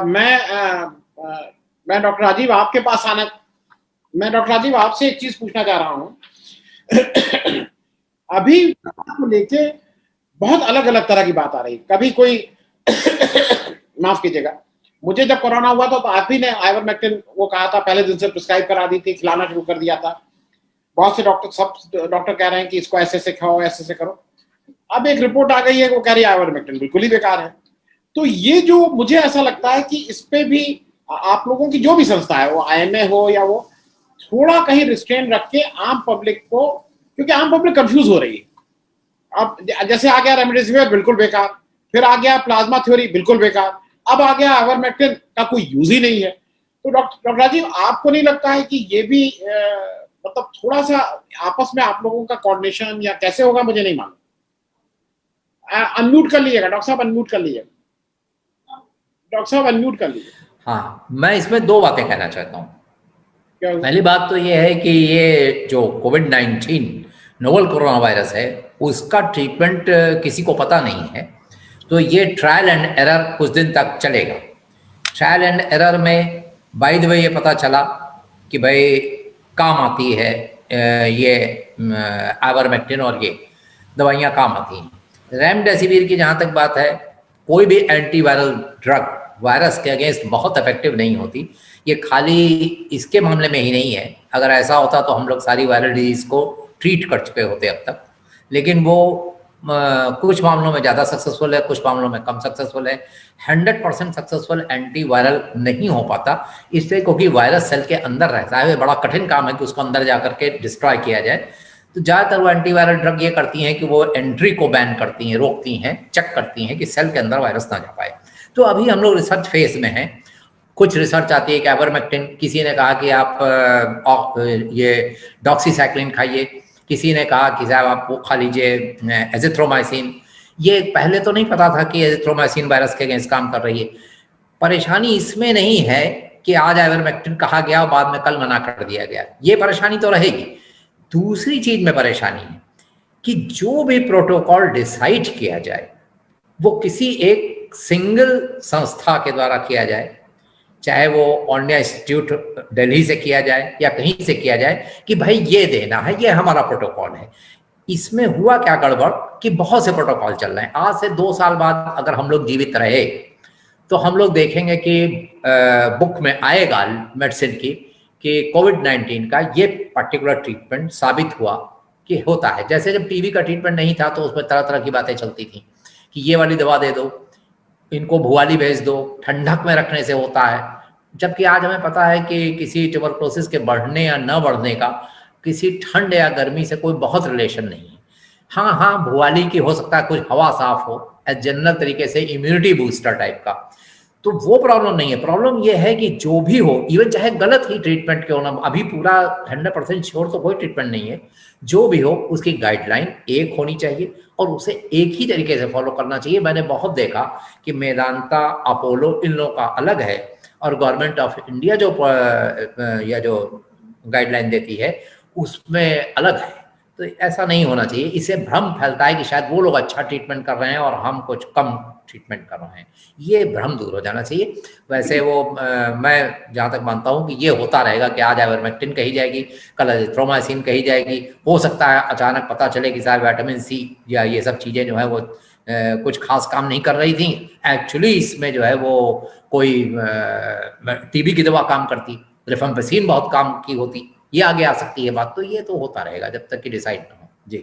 मैं डॉक्टर राजीव आपके पास आना मैं डॉक्टर राजीव आपसे एक चीज पूछना चाह रहा हूँ। अभी को लेके बहुत अलग अलग तरह की बात आ रही। कभी कोई माफ कीजिएगा, मुझे जब कोरोना हुआ था तो आप ही ने आइवरमेक्टिन वो कहा था, पहले दिन से प्रिस्क्राइब करा दी थी, खिलाना शुरू कर दिया था। बहुत से डॉक्टर कह रहे हैं कि इसको ऐसे से खाओ, ऐसे से करो। अब एक रिपोर्ट आ गई है वो कह रही है आइवरमेक्टिन बिल्कुल ही बेकार है। तो ये जो मुझे ऐसा लगता है कि इस पे भी आप लोगों की जो भी संस्था है, वो आईएमए हो या वो, थोड़ा कहीं रिस्ट्रेन रख के आम पब्लिक को, क्योंकि आम पब्लिक कंफ्यूज हो रही है। अब जैसे आ गया रेमडेसिविर बिल्कुल बेकार, फिर आ गया प्लाज्मा थ्योरी बिल्कुल बेकार, अब आ गया आइवरमेक्टिन का कोई यूज ही नहीं है। तो डॉक्टर राजीव, आपको नहीं लगता है कि ये भी मतलब थोड़ा सा आपस में आप लोगों का कोऑर्डिनेशन या कैसे होगा, मुझे नहीं मालूम। अनम्यूट कर लीजिएगा डॉक्टर साहब, अनम्यूट कर लीजिएगा डॉक्टर साहब, अनम्यूट कर लीजिए। हाँ, मैं इसमें दो बातें कहना चाहता हूँ। पहली बात तो ये है कि ये जो कोविड-19 नोवल कोरोना वायरस है, उसका ट्रीटमेंट किसी को पता नहीं है, तो ये ट्रायल एंड एरर कुछ दिन तक चलेगा। ट्रायल एंड एरर में बाय द वे ये पता चला कि भाई काम आती है ये आइवरमेक्टिन और ये दवाइयाँ काम आती हैं। रेमडेसिविर की जहाँ तक बात है, कोई भी एंटीवायरल ड्रग वायरस के अगेंस्ट बहुत इफेक्टिव नहीं होती। ये खाली इसके मामले में ही नहीं है, अगर ऐसा होता तो हम लोग सारी वायरल डिजीज़ को ट्रीट कर चुके होते अब तक। लेकिन वो कुछ मामलों में ज़्यादा सक्सेसफुल है, कुछ मामलों में कम सक्सेसफुल है। 100% सक्सेसफुल एंटी वायरल नहीं हो पाता, इसलिए क्योंकि वायरस सेल के अंदर रहता है। बड़ा कठिन काम है कि उसको अंदर जा करके डिस्ट्रॉय किया जाए। तो ज़्यादातर वो एंटीवायरल ड्रग ये करती हैं कि वो एंट्री को बैन करती हैं, रोकती हैं, चेक करती हैं कि सेल के अंदर वायरस ना जा पाए। तो अभी हम लोग रिसर्च फेज में हैं। कुछ रिसर्च आती है कि आइवरमेक्टिन, किसी ने कहा कि आप ये डॉक्सीसाइक्लिन खाइए, किसी ने कहा कि साहब आप वो खा लीजिए एजिथ्रोमाइसिन। ये पहले तो नहीं पता था कि एजिथ्रोमाइसिन वायरस के अगेंस्ट काम कर रही है। परेशानी इसमें नहीं है कि आज आइवरमेक्टिन कहा गया और बाद में कल मना कर दिया गया, ये परेशानी तो रहेगी। दूसरी चीज में परेशानी है कि जो भी प्रोटोकॉल डिसाइड किया जाए वो किसी एक सिंगल संस्था के द्वारा किया जाए, चाहे वो ऑन्डिया इंस्टीट्यूट दिल्ली से किया जाए या कहीं से किया जाए कि भाई ये देना है, ये हमारा प्रोटोकॉल है। इसमें हुआ क्या गड़बड़ कि बहुत से प्रोटोकॉल चल रहे हैं। आज से 2 साल बाद अगर हम लोग जीवित रहे तो हम लोग देखेंगे कि बुक में आएगा मेडिसिन की कि कोविड-19 का ये पर्टिकुलर ट्रीटमेंट साबित हुआ कि होता है। जैसे जब टीबी का ट्रीटमेंट नहीं था तो उसमें तरह तरह की बातें चलती थी कि ये वाली दवा दे दो, इनको भुआली भेज दो, ठंडक में रखने से होता है। जबकि आज हमें पता है कि किसी ट्यूबरकुलोसिस के बढ़ने या न बढ़ने का किसी ठंड या गर्मी से कोई बहुत रिलेशन नहीं है। हाँ, भुआली की हो सकता है कुछ हवा साफ हो, जनरल तरीके से इम्यूनिटी बूस्टर टाइप का, तो वो प्रॉब्लम नहीं है। प्रॉब्लम ये है कि जो भी हो, इवन चाहे गलत ही ट्रीटमेंट क्यों ना, अभी पूरा 100% श्योर तो कोई ट्रीटमेंट नहीं है, जो भी हो उसकी गाइडलाइन एक होनी चाहिए और उसे एक ही तरीके से फॉलो करना चाहिए। मैंने बहुत देखा कि मेदांता, अपोलो, इन लोगों का अलग है और गवर्नमेंट ऑफ इंडिया जो या जो गाइडलाइन देती है उसमें अलग है। तो ऐसा नहीं होना चाहिए। इससे भ्रम फैलता है कि शायद वो लोग अच्छा ट्रीटमेंट कर रहे हैं और हम कुछ कम ट्रीटमेंट कर रहे हैं। ये भ्रम दूर हो जाना चाहिए। वैसे वो मैं जहाँ तक मानता हूँ कि ये होता रहेगा कि आज आइवरमेक्टिन कही जाएगी, कल एजिथ्रोमाइसिन कही जाएगी। हो सकता है अचानक पता चले कि शायद विटामिन सी या ये सब चीज़ें जो है वो कुछ खास काम नहीं कर रही थी। एक्चुअली इसमें जो है वो कोई टीबी की दवा काम करती, रिफेम्पिसिन बहुत काम की होती। ये आगे आ सकती है बात। तो ये तो होता रहेगा जब तक कि डिसाइड ना हो। जी।